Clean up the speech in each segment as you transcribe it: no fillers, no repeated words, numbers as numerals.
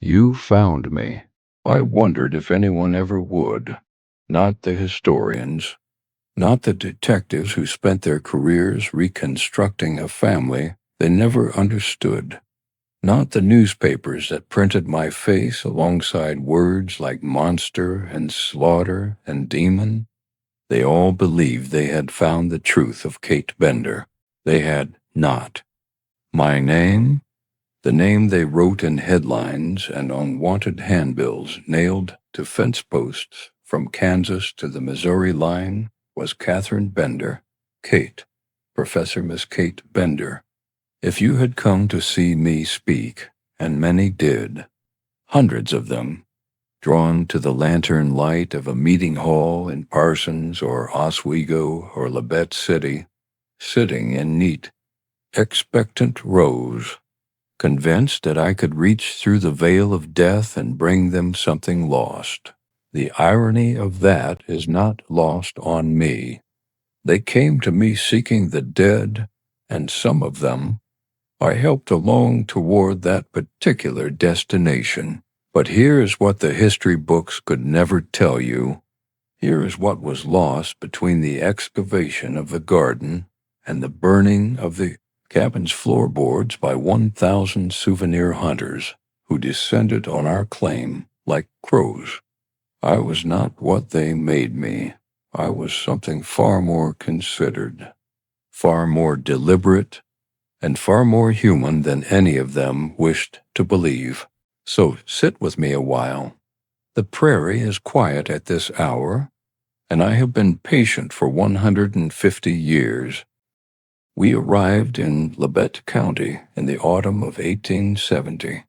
You found me. I wondered if anyone ever would. Not the historians, not the detectives who spent their careers reconstructing a family they never understood. Not the newspapers that printed my face alongside words like monster and slaughter and demon. They all believed they had found the truth of Kate Bender. They had not. My name? The name they wrote in headlines and on wanted handbills nailed to fence posts from Kansas to the Missouri line was Catherine Bender, Kate, Professor Miss Kate Bender. If you had come to see me speak, and many did, hundreds of them, drawn to the lantern light of a meeting hall in Parsons or Oswego or Labette City, sitting in neat, expectant rows, convinced that I could reach through the veil of death and bring them something lost. The irony of that is not lost on me. They came to me seeking the dead, and some of them I helped along toward that particular destination. But here is what the history books could never tell you. Here is what was lost between the excavation of the garden and the burning of the cabin's floorboards by 1,000 souvenir hunters who descended on our claim like crows. I was not what they made me. I was something far more considered, far more deliberate, and far more human than any of them wished to believe. So sit with me a while. The prairie is quiet at this hour, and I have been patient for 150 years. We arrived in Labette County in the autumn of 1870.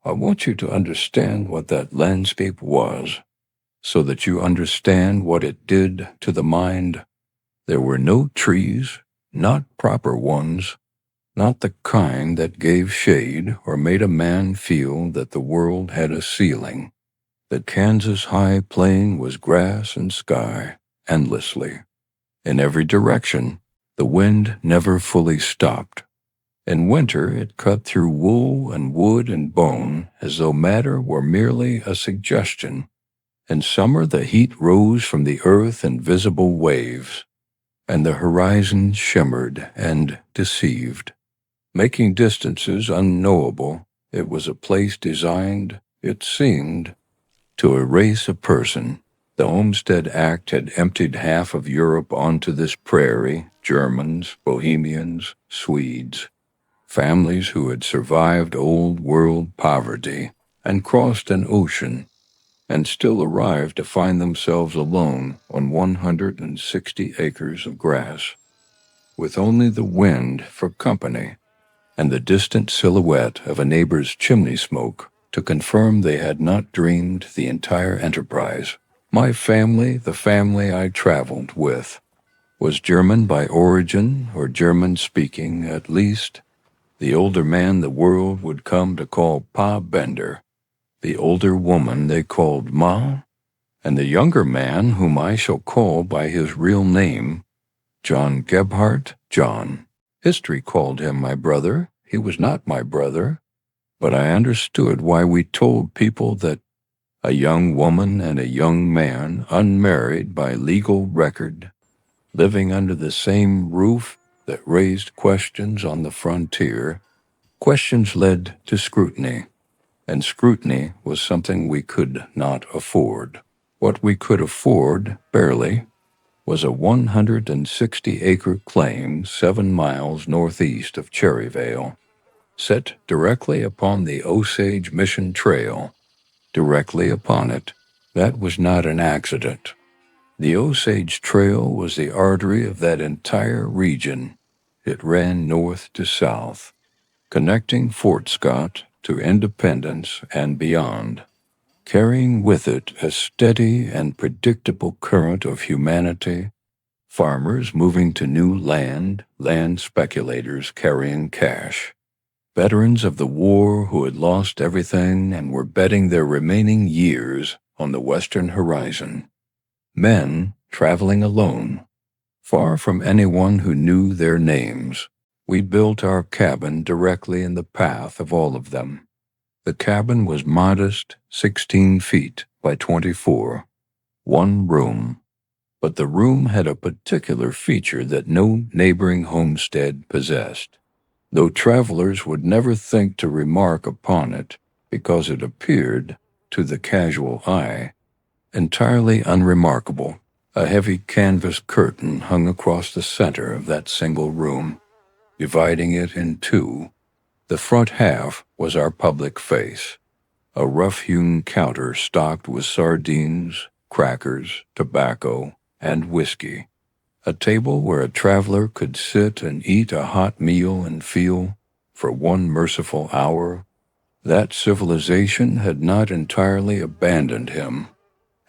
I want you to understand what that landscape was, so that you understand what it did to the mind. There were no trees, not proper ones, not the kind that gave shade or made a man feel that the world had a ceiling. The Kansas high plain was grass and sky, endlessly. In every direction, the wind never fully stopped. In winter, it cut through wool and wood and bone as though matter were merely a suggestion. In summer, the heat rose from the earth in visible waves, and the horizon shimmered and deceived. Making distances unknowable, it was a place designed, it seemed, to erase a person. The Homestead Act had emptied half of Europe onto this prairie, Germans, Bohemians, Swedes, families who had survived old-world poverty and crossed an ocean and still arrived to find themselves alone on 160 acres of grass, with only the wind for company and the distant silhouette of a neighbor's chimney smoke to confirm they had not dreamed the entire enterprise. My family, the family I traveled with, was German by origin or German-speaking at least. The older man the world would come to call Pa Bender, the older woman they called Ma, and the younger man whom I shall call by his real name, John Gebhardt John. History called him my brother. He was not my brother, but I understood why we told people that a young woman and a young man, unmarried by legal record, living under the same roof that raised questions on the frontier. Questions led to scrutiny, and scrutiny was something we could not afford. What we could afford, barely, was a 160-acre claim 7 miles northeast of Cherryvale, set directly upon the Osage Mission Trail. Directly upon it. That was not an accident. The Osage Trail was the artery of that entire region. It ran north to south, connecting Fort Scott to Independence and beyond, carrying with it a steady and predictable current of humanity, farmers moving to new land speculators carrying cash, veterans of the war who had lost everything and were betting their remaining years on the western horizon, men traveling alone, far from anyone who knew their names. We built our cabin directly in the path of all of them. The cabin was modest, 16 feet by 24, one room. But the room had a particular feature that no neighboring homestead possessed, though travelers would never think to remark upon it because it appeared, to the casual eye, entirely unremarkable. A heavy canvas curtain hung across the center of that single room, dividing it in two. The front half was our public face, a rough-hewn counter stocked with sardines, crackers, tobacco, and whiskey, a table where a traveler could sit and eat a hot meal and feel, for one merciful hour, that civilization had not entirely abandoned him.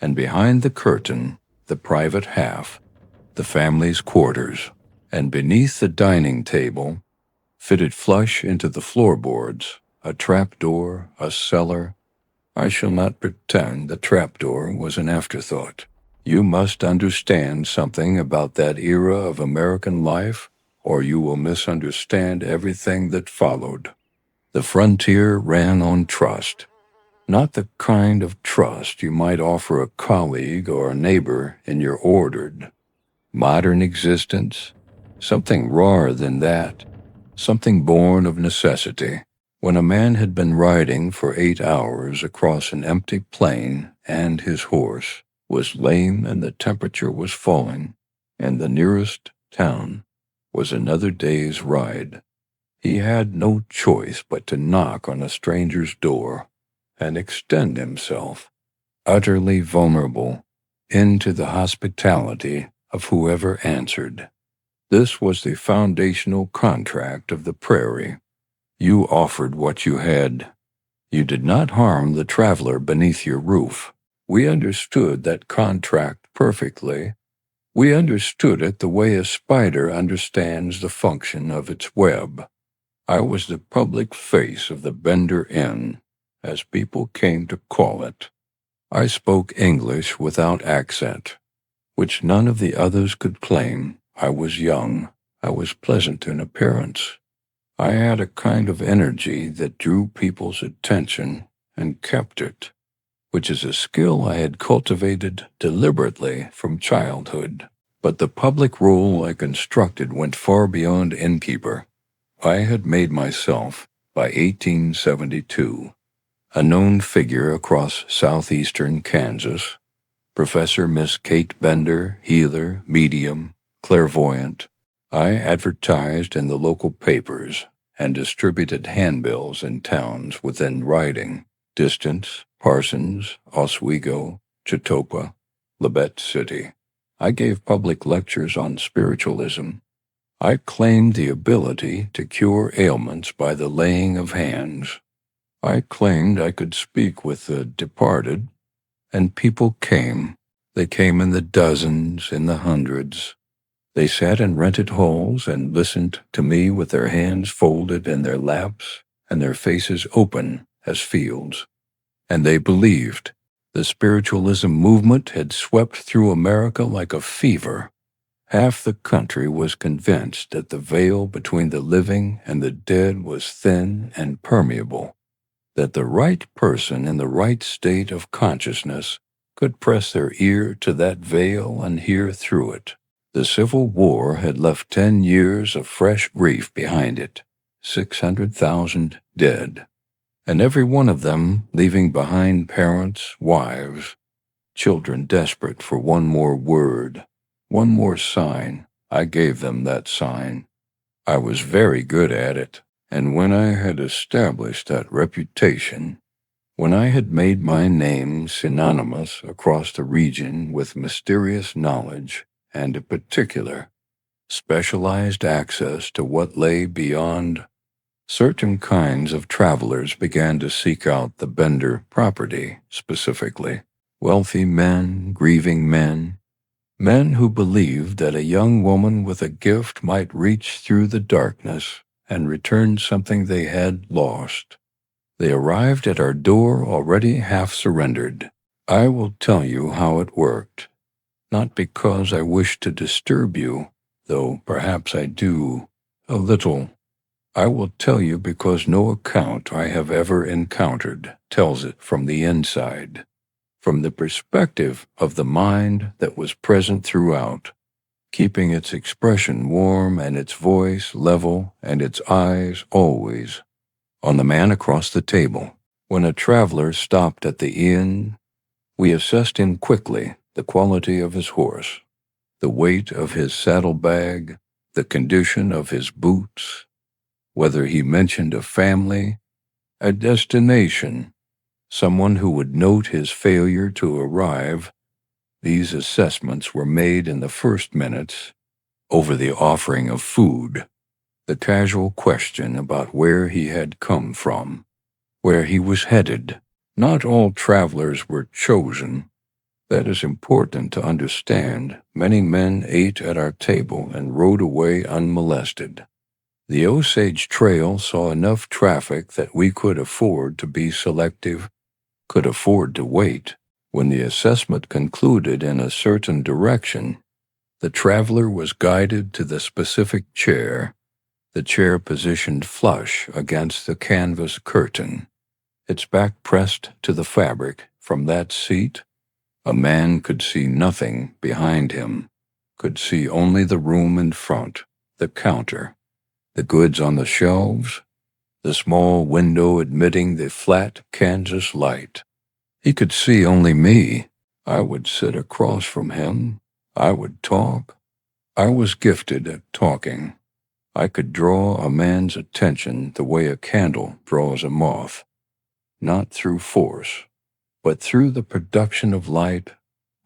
And behind the curtain, the private half, the family's quarters, and beneath the dining table, fitted flush into the floorboards, a trapdoor, a cellar. I shall not pretend the trapdoor was an afterthought. You must understand something about that era of American life, or you will misunderstand everything that followed. The frontier ran on trust, not the kind of trust you might offer a colleague or a neighbor in your ordered, modern existence, something rawer than that, something born of necessity. When a man had been riding for 8 hours across an empty plain and his horse was lame and the temperature was falling, and the nearest town was another day's ride, he had no choice but to knock on a stranger's door and extend himself, utterly vulnerable, into the hospitality of whoever answered. This was the foundational contract of the prairie. You offered what you had. You did not harm the traveler beneath your roof. We understood that contract perfectly. We understood it the way a spider understands the function of its web. I was the public face of the Bender Inn, as people came to call it. I spoke English without accent, which none of the others could claim. I was young. I was pleasant in appearance. I had a kind of energy that drew people's attention and kept it, which is a skill I had cultivated deliberately from childhood. But the public role I constructed went far beyond innkeeper. I had made myself, by 1872, a known figure across southeastern Kansas. Professor Miss Kate Bender, healer, medium, clairvoyant. I advertised in the local papers and distributed handbills in towns within riding distance: Parsons, Oswego, Chitopa, Labette City. I gave public lectures on spiritualism. I claimed the ability to cure ailments by the laying of hands. I claimed I could speak with the departed, and people came. They came in the dozens, in the hundreds. They sat in rented halls and listened to me with their hands folded in their laps and their faces open as fields. And they believed. The spiritualism movement had swept through America like a fever. Half the country was convinced that the veil between the living and the dead was thin and permeable, that the right person in the right state of consciousness could press their ear to that veil and hear through it. The Civil War had left 10 years of fresh grief behind it, 600,000 dead, and every one of them leaving behind parents, wives, children desperate for one more word, one more sign. I gave them that sign. I was very good at it, and when I had established that reputation, when I had made my name synonymous across the region with mysterious knowledge and a particular, specialized access to what lay beyond, certain kinds of travelers began to seek out the Bender property specifically. Wealthy men, grieving men, men who believed that a young woman with a gift might reach through the darkness and return something they had lost. They arrived at our door already half surrendered. I will tell you how it worked. Not because I wish to disturb you, though perhaps I do, a little. I will tell you because no account I have ever encountered tells it from the inside, from the perspective of the mind that was present throughout, keeping its expression warm and its voice level and its eyes always on the man across the table. When a traveler stopped at the inn, we assessed him quickly, the quality of his horse, the weight of his saddlebag, the condition of his boots, whether he mentioned a family, a destination, someone who would note his failure to arrive. These assessments were made in the first minutes over the offering of food, the casual question about where he had come from, where he was headed. Not all travelers were chosen. That is important to understand. Many men ate at our table and rode away unmolested. The Osage Trail saw enough traffic that we could afford to be selective, could afford to wait. When the assessment concluded in a certain direction, the traveler was guided to the specific chair, the chair positioned flush against the canvas curtain, its back pressed to the fabric. From that seat, a man could see nothing behind him, could see only the room in front, the counter, the goods on the shelves, the small window admitting the flat Kansas light. He could see only me. I would sit across from him. I would talk. I was gifted at talking. I could draw a man's attention the way a candle draws a moth, not through force, but through the production of light.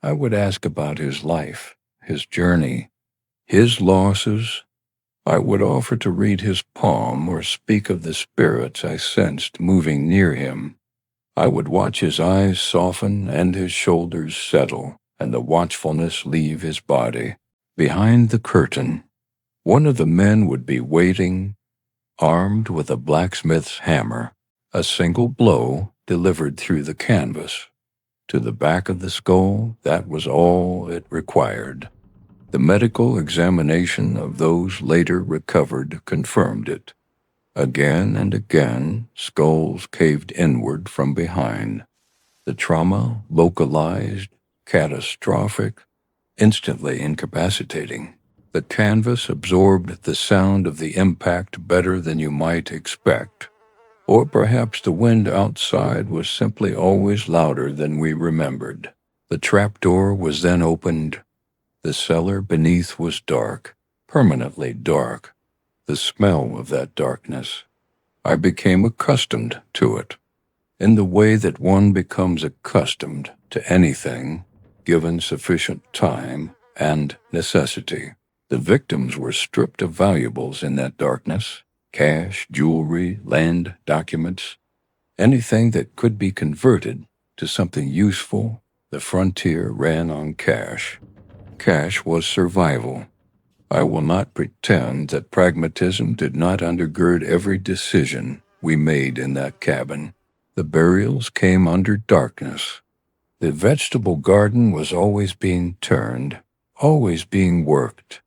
I would ask about his life, his journey, his losses. I would offer to read his palm or speak of the spirits I sensed moving near him. I would watch his eyes soften and his shoulders settle, and the watchfulness leave his body. Behind the curtain, one of the men would be waiting, armed with a blacksmith's hammer, a single blow delivered through the canvas. To the back of the skull, that was all it required. The medical examination of those later recovered confirmed it. Again and again, skulls caved inward from behind. The trauma, localized, catastrophic, instantly incapacitating. The canvas absorbed the sound of the impact better than you might expect. Or perhaps the wind outside was simply always louder than we remembered. The trapdoor was then opened. The cellar beneath was dark, permanently dark. The smell of that darkness. I became accustomed to it, in the way that one becomes accustomed to anything, given sufficient time and necessity. The victims were stripped of valuables in that darkness, cash, jewelry, land, documents, anything that could be converted to something useful. The frontier ran on cash. Cash was survival. I will not pretend that pragmatism did not undergird every decision we made in that cabin. The burials came under darkness. The vegetable garden was always being turned, always being worked.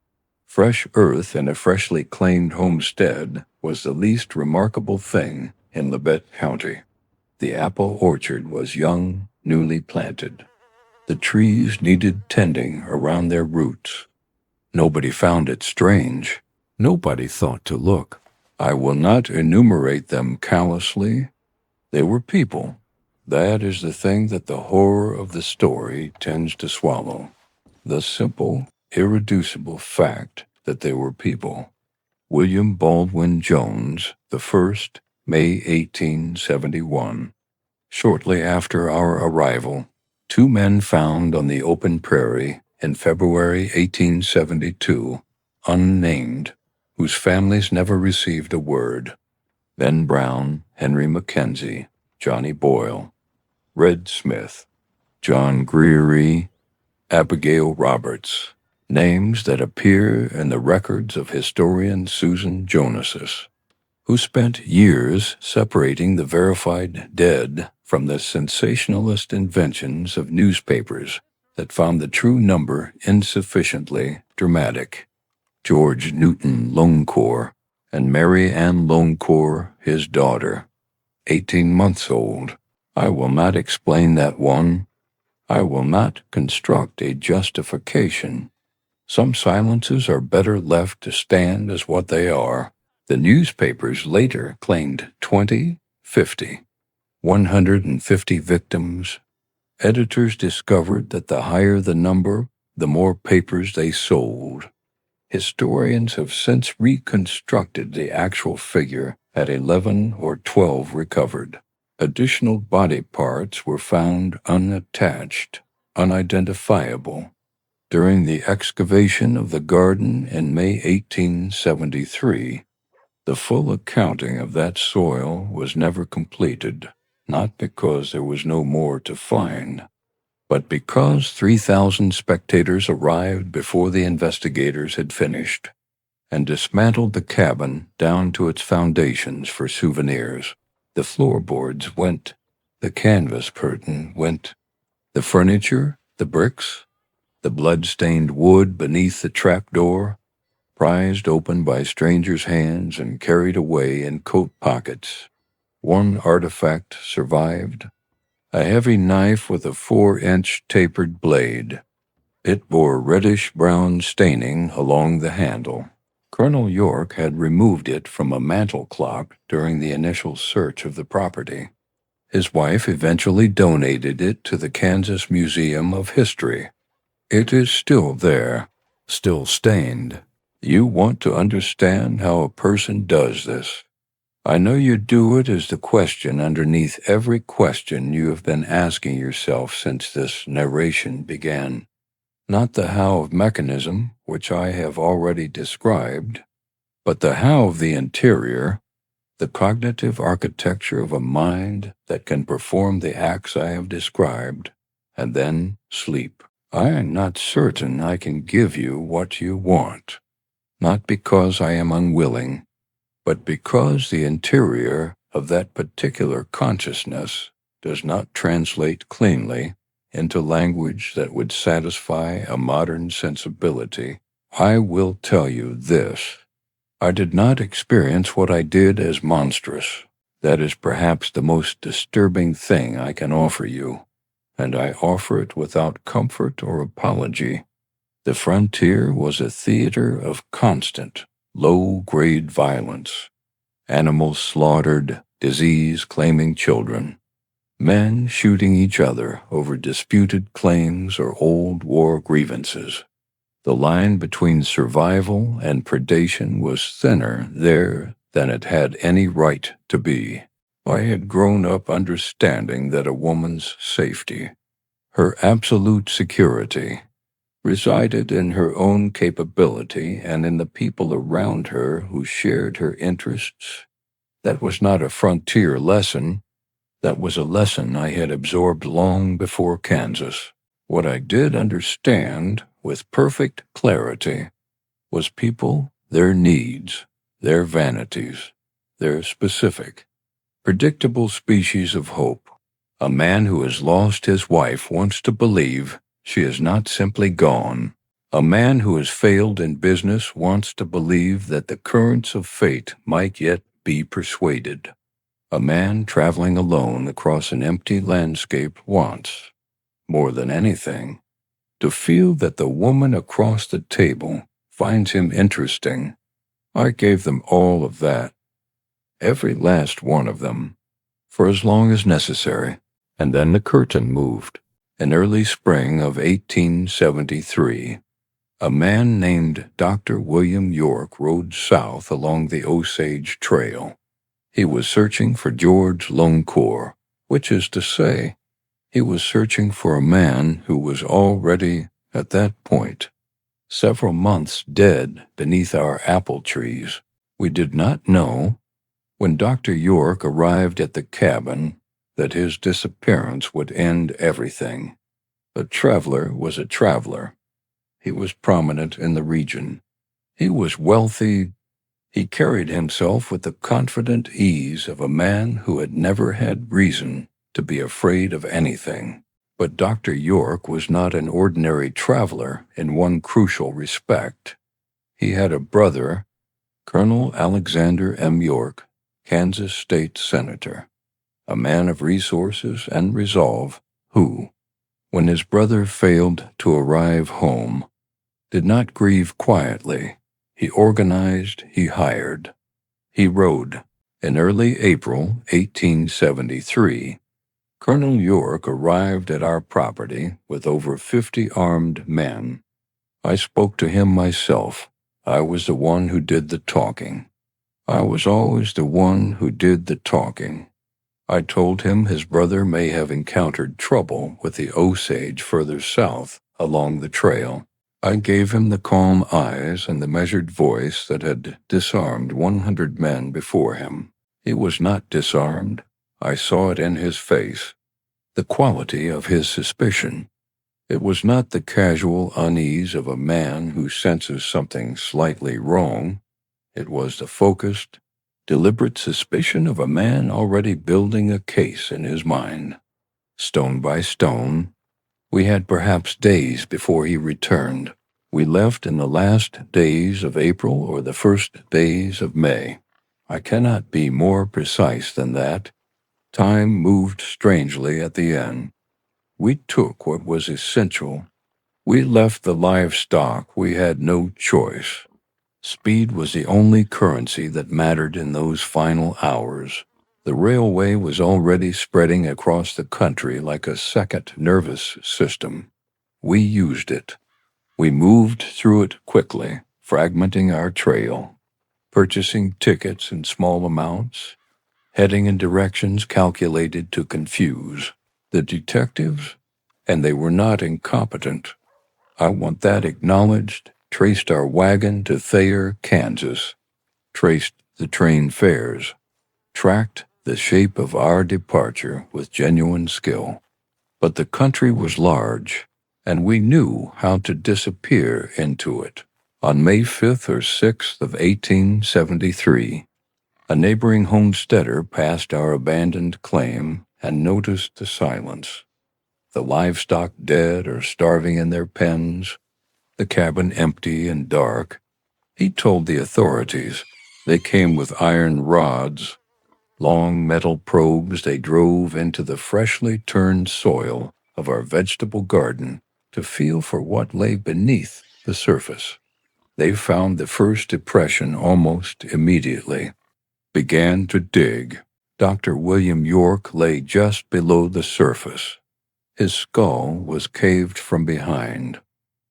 Fresh earth in a freshly claimed homestead was the least remarkable thing in Labette County. The apple orchard was young, newly planted. The trees needed tending around their roots. Nobody found it strange. Nobody thought to look. I will not enumerate them callously. They were people. That is the thing that the horror of the story tends to swallow. The simple, irreducible fact that they were people. William Baldwin Jones, the 1st, May 1871. Shortly after our arrival, 2 men found on the open prairie in February 1872, unnamed, whose families never received a word. Ben Brown, Henry Mackenzie, Johnny Boyle, Red Smith, John Greery, Abigail Roberts, names that appear in the records of historian Susan Jonases, who spent years separating the verified dead from the sensationalist inventions of newspapers that found the true number insufficiently dramatic. George Newton Longcore, and Mary Ann Lonecore, his daughter, 18 months old. I will not explain that one. I will not construct a justification. Some silences are better left to stand as what they are. The newspapers later claimed 20, 50, 150 victims. Editors discovered that the higher the number, the more papers they sold. Historians have since reconstructed the actual figure at 11 or 12 recovered. Additional body parts were found unattached, unidentifiable. During the excavation of the garden in May 1873, the full accounting of that soil was never completed, not because there was no more to find, but because 3,000 spectators arrived before the investigators had finished and dismantled the cabin down to its foundations for souvenirs. The floorboards went, the canvas curtain went, the furniture, the bricks, the blood-stained wood beneath the trapdoor, prized open by strangers' hands and carried away in coat pockets. One artifact survived, a heavy knife with a 4-inch tapered blade. It bore reddish-brown staining along the handle. Colonel York had removed it from a mantel clock during the initial search of the property. His wife eventually donated it to the Kansas Museum of History. It is still there, still stained. You want to understand how a person does this. I know you do it as the question underneath every question you have been asking yourself since this narration began. Not the how of mechanism, which I have already described, but the how of the interior, the cognitive architecture of a mind that can perform the acts I have described, and then sleep. I am not certain I can give you what you want, not because I am unwilling, but because the interior of that particular consciousness does not translate cleanly into language that would satisfy a modern sensibility. I will tell you this. I did not experience what I did as monstrous. That is perhaps the most disturbing thing I can offer you, and I offer it without comfort or apology. The frontier was a theater of constant, low-grade violence. Animals slaughtered, disease claiming children, men shooting each other over disputed claims or old war grievances. The line between survival and predation was thinner there than it had any right to be. I had grown up understanding that a woman's safety, her absolute security, resided in her own capability and in the people around her who shared her interests. That was not a frontier lesson. That was a lesson I had absorbed long before Kansas. What I did understand with perfect clarity was people, their needs, their vanities, their specific, predictable species of hope. A man who has lost his wife wants to believe she is not simply gone. A man who has failed in business wants to believe that the currents of fate might yet be persuaded. A man traveling alone across an empty landscape wants, more than anything, to feel that the woman across the table finds him interesting. I gave them all of that, every last one of them, for as long as necessary. And then the curtain moved. In early spring of 1873, a man named Dr. William York rode south along the Osage Trail. He was searching for George Lonecore, which is to say, he was searching for a man who was already, at that point, several months dead beneath our apple trees. We did not know, when Dr. York arrived at the cabin, that his disappearance would end everything. A traveler was a traveler. He was prominent in the region. He was wealthy. He carried himself with the confident ease of a man who had never had reason to be afraid of anything. But Dr. York was not an ordinary traveler in one crucial respect. He had a brother, Colonel Alexander M. York, Kansas State Senator, a man of resources and resolve who, when his brother failed to arrive home, did not grieve quietly. He organized, he hired. He rode. In early April 1873, Colonel York arrived at our property with over 50 armed men. I spoke to him myself. I was the one who did the talking. I was always the one who did the talking. I told him his brother may have encountered trouble with the Osage further south along the trail. I gave him the calm eyes and the measured voice that had disarmed 100 men before him. He was not disarmed. I saw it in his face, the quality of his suspicion. It was not the casual unease of a man who senses something slightly wrong. It was the focused, deliberate suspicion of a man already building a case in his mind. Stone by stone, we had perhaps days before he returned. We left in the last days of April or the first days of May. I cannot be more precise than that. Time moved strangely at the end. We took what was essential. We left the livestock. We had no choice. Speed was the only currency that mattered in those final hours. The railway was already spreading across the country like a second nervous system. We used it. We moved through it quickly, fragmenting our trail, purchasing tickets in small amounts, heading in directions calculated to confuse. The detectives, and they were not incompetent, I want that acknowledged, traced our wagon to Thayer, Kansas, traced the train fares, tracked the shape of our departure with genuine skill. But the country was large, and we knew how to disappear into it. On May 5th or 6th of 1873, a neighboring homesteader passed our abandoned claim and noticed the silence. The livestock dead or starving in their pens, the cabin empty and dark. He told the authorities. They came with iron rods, long metal probes they drove into the freshly turned soil of our vegetable garden to feel for what lay beneath the surface. They found the first depression almost immediately. Began to dig. Dr. William York lay just below the surface. His skull was caved from behind.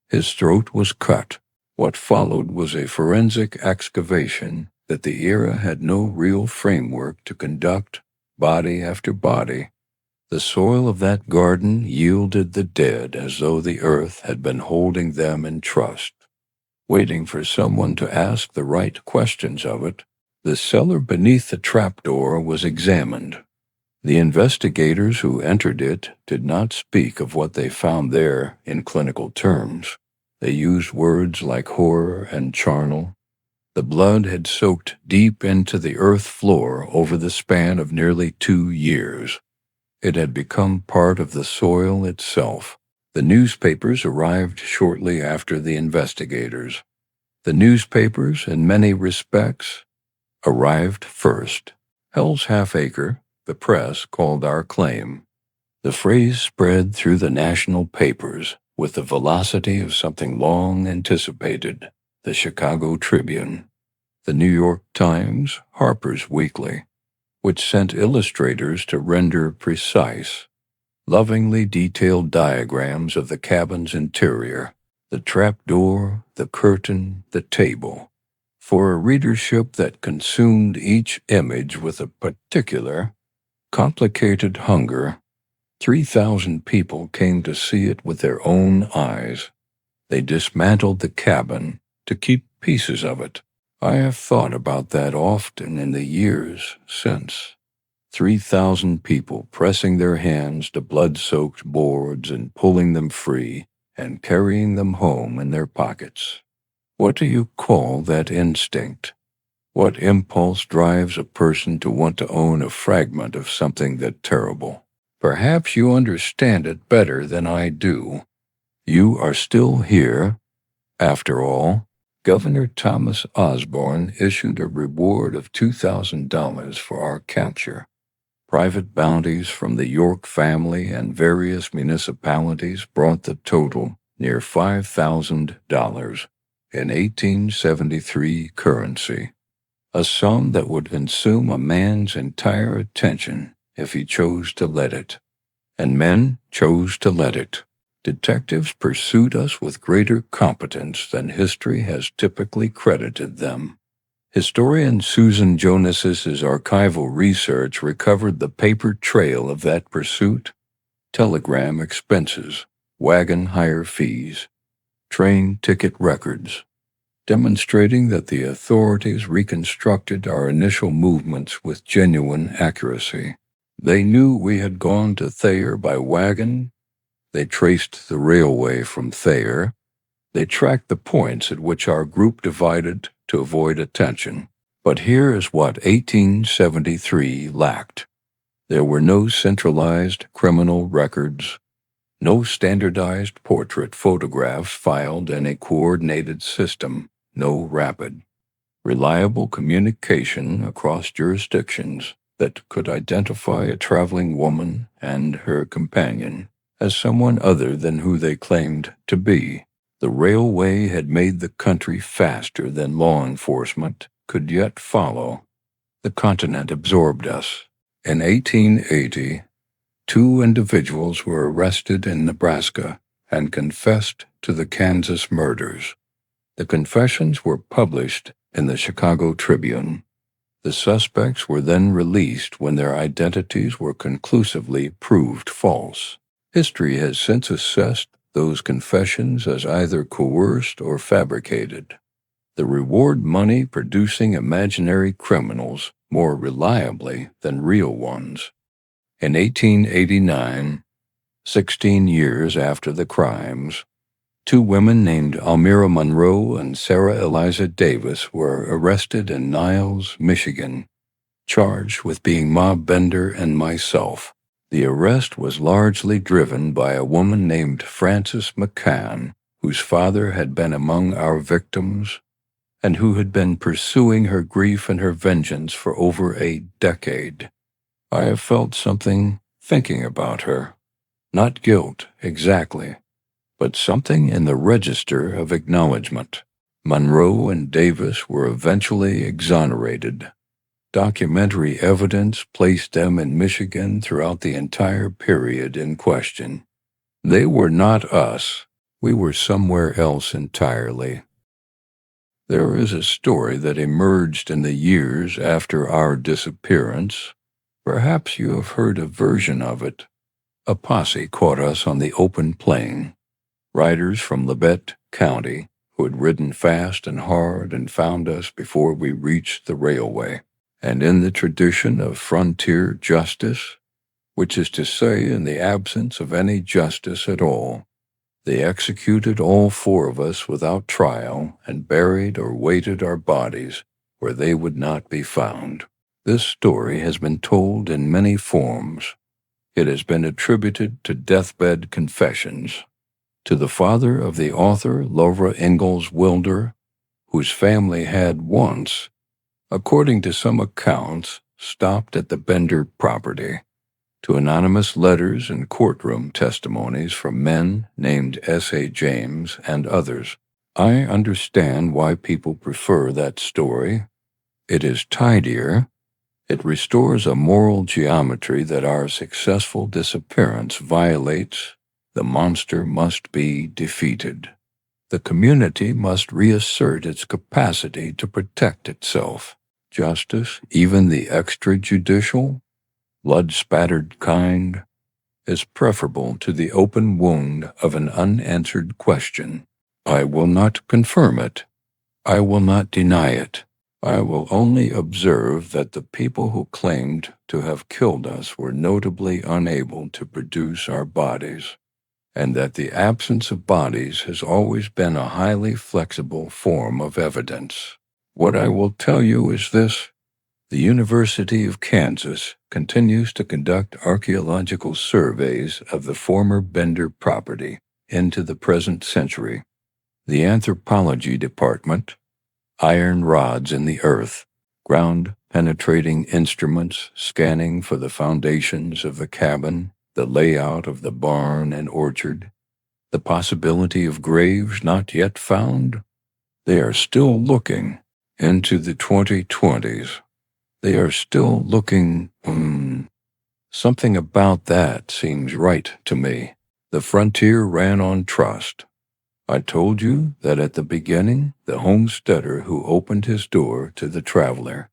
His throat was cut. What followed was a forensic excavation that the era had no real framework to conduct, body after body. The soil of that garden yielded the dead as though the earth had been holding them in trust, waiting for someone to ask the right questions of it. The cellar beneath the trapdoor was examined. The investigators who entered it did not speak of what they found there in clinical terms. They used words like horror and charnel. The blood had soaked deep into the earth floor over the span of nearly 2 years. It had become part of the soil itself. The newspapers arrived shortly after the investigators. The newspapers, in many respects, arrived first. Hell's Half-Acre, the press, called our claim. The phrase spread through the national papers with the velocity of something long anticipated. The Chicago Tribune, the New York Times, Harper's Weekly, which sent illustrators to render precise, lovingly detailed diagrams of the cabin's interior, the trapdoor, the curtain, the table, for a readership that consumed each image with a particular, complicated hunger. 3,000 people came to see it with their own eyes. They dismantled the cabin to keep pieces of it. I have thought about that often in the years since. 3,000 people pressing their hands to blood-soaked boards and pulling them free and carrying them home in their pockets. What do you call that instinct? What impulse drives a person to want to own a fragment of something that terrible? Perhaps you understand it better than I do. You are still here, after all, Governor Thomas Osborne issued a reward of $2,000 for our capture. Private bounties from the York family and various municipalities brought the total near $5,000 in 1873 currency, a sum that would consume a man's entire attention if he chose to let it. And men chose to let it. Detectives pursued us with greater competence than history has typically credited them. Historian Susan Jonas's archival research recovered the paper trail of that pursuit, telegram expenses, wagon hire fees, train ticket records, demonstrating that the authorities reconstructed our initial movements with genuine accuracy. They knew we had gone to Thayer by wagon. They traced the railway from Thayer. They tracked the points at which our group divided to avoid attention. But here is what 1873 lacked. There were no centralized criminal records, no standardized portrait photographs filed in a coordinated system, no rapid, reliable communication across jurisdictions that could identify a traveling woman and her companion as someone other than who they claimed to be. The railway had made the country faster than law enforcement could yet follow. The continent absorbed us. In 1880, 2 individuals were arrested in Nebraska and confessed to the Kansas murders. The confessions were published in the Chicago Tribune. The suspects were then released when their identities were conclusively proved false. History has since assessed those confessions as either coerced or fabricated. The reward money producing imaginary criminals more reliably than real ones. In 1889, 16 years after the crimes, 2 women named Almira Monroe and Sarah Eliza Davis were arrested in Niles, Michigan, charged with being mob Bender and myself. The arrest was largely driven by a woman named Frances McCann, whose father had been among our victims and who had been pursuing her grief and her vengeance for over a decade. I have felt something thinking about her. Not guilt, exactly, but something in the register of acknowledgement. Monroe and Davis were eventually exonerated. Documentary evidence placed them in Michigan throughout the entire period in question. They were not us. We were somewhere else entirely. There is a story that emerged in the years after our disappearance. Perhaps you have heard a version of it. A posse caught us on the open plain. Riders from Labette County who had ridden fast and hard and found us before we reached the railway. And in the tradition of frontier justice, which is to say in the absence of any justice at all, they executed all 4 of us without trial and buried or weighted our bodies where they would not be found. This story has been told in many forms. It has been attributed to deathbed confessions, to the father of the author Laura Ingalls Wilder, whose family had once, according to some accounts, stopped at the Bender property, to anonymous letters and courtroom testimonies from men named S.A. James and others. I understand why people prefer that story. It is tidier. It restores a moral geometry that our successful disappearance violates. The monster must be defeated. The community must reassert its capacity to protect itself. Justice, even the extrajudicial, blood-spattered kind, is preferable to the open wound of an unanswered question. I will not confirm it. I will not deny it. I will only observe that the people who claimed to have killed us were notably unable to produce our bodies, and that the absence of bodies has always been a highly flexible form of evidence. What I will tell you is this: the University of Kansas continues to conduct archaeological surveys of the former Bender property into the present century. The anthropology department, iron rods in the earth, ground-penetrating instruments scanning for the foundations of the cabin, the layout of the barn and orchard, the possibility of graves not yet found. They are still looking into the 2020s. They are still looking, something about that seems right to me. The frontier ran on trust. I told you that at the beginning, the homesteader who opened his door to the traveler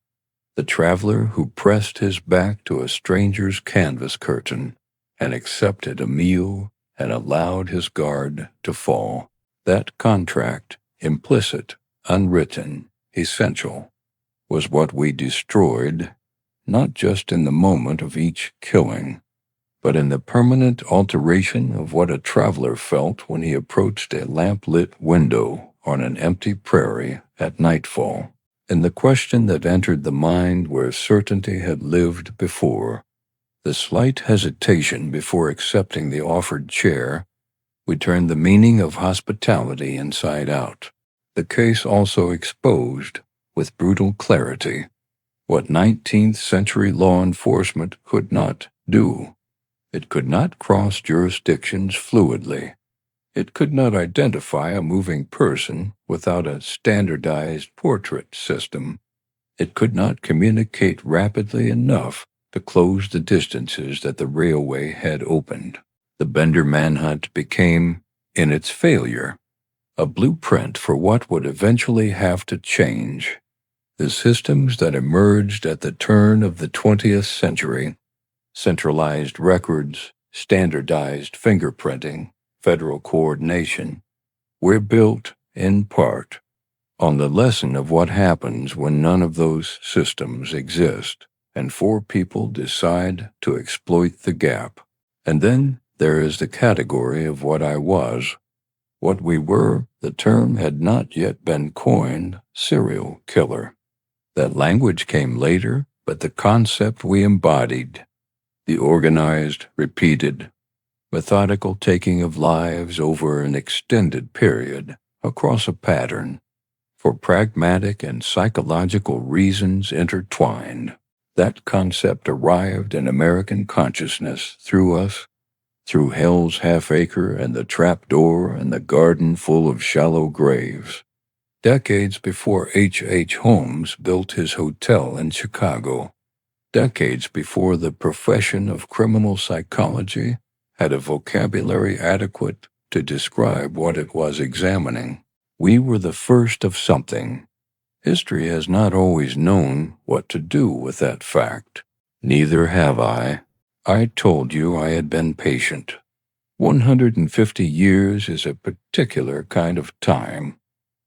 who pressed his back to a stranger's canvas curtain and accepted a meal and allowed his guard to fall. That contract, implicit, unwritten, essential, was what we destroyed, not just in the moment of each killing, but in the permanent alteration of what a traveler felt when he approached a lamp-lit window on an empty prairie at nightfall. In the question that entered the mind where certainty had lived before, the slight hesitation before accepting the offered chair, we turned the meaning of hospitality inside out. The case also exposed, with brutal clarity, what 19th century law enforcement could not do. It could not cross jurisdictions fluidly. It could not identify a moving person without a standardized portrait system. It could not communicate rapidly enough to close the distances that the railway had opened. The Bender manhunt became, in its failure, a blueprint for what would eventually have to change. The systems that emerged at the turn of the 20th century, centralized records, standardized fingerprinting, federal coordination, were built, in part, on the lesson of what happens when none of those systems exist and four people decide to exploit the gap. And then there is the category of what I was. What we were, the term had not yet been coined, serial killer. That language came later, but the concept we embodied, the organized, repeated, methodical taking of lives over an extended period, across a pattern, for pragmatic and psychological reasons intertwined. That concept arrived in American consciousness through us, through Hell's Half-Acre and the Trapdoor and the Garden Full of Shallow Graves, decades before H. Holmes built his hotel in Chicago, decades before the profession of criminal psychology had a vocabulary adequate to describe what it was examining. We were the first of something. History has not always known what to do with that fact. Neither have I. I told you I had been patient. 150 years is a particular kind of time.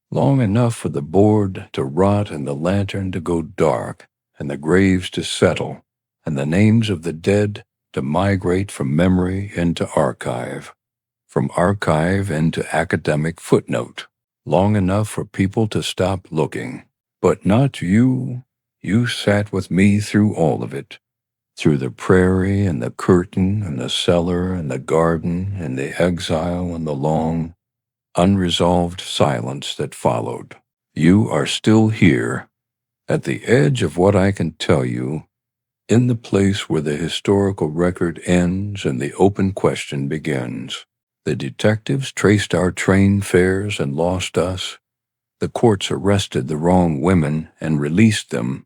Long enough for the board to rot and the lantern to go dark, and the graves to settle, and the names of the dead to migrate from memory into archive, from archive into academic footnote. Long enough for people to stop looking. But not you. You sat with me through all of it. Through the prairie and the curtain and the cellar and the garden and the exile and the long, unresolved silence that followed. You are still here, at the edge of what I can tell you, in the place where the historical record ends and the open question begins. The detectives traced our train fares and lost us. The courts arrested the wrong women and released them.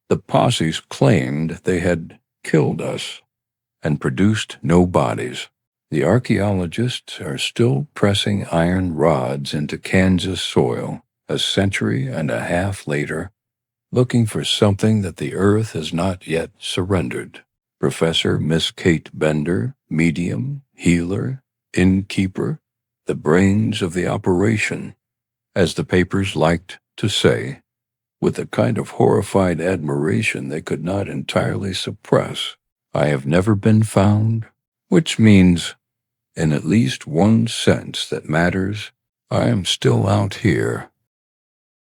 The posses claimed they had killed us and produced no bodies. The archaeologists are still pressing iron rods into Kansas soil a century and a half later, looking for something that the earth has not yet surrendered. Professor Miss Kate Bender, medium, healer, innkeeper, the brains of the operation, as the papers liked to say, with a kind of horrified admiration they could not entirely suppress. I have never been found, which means, in at least one sense that matters, I am still out here,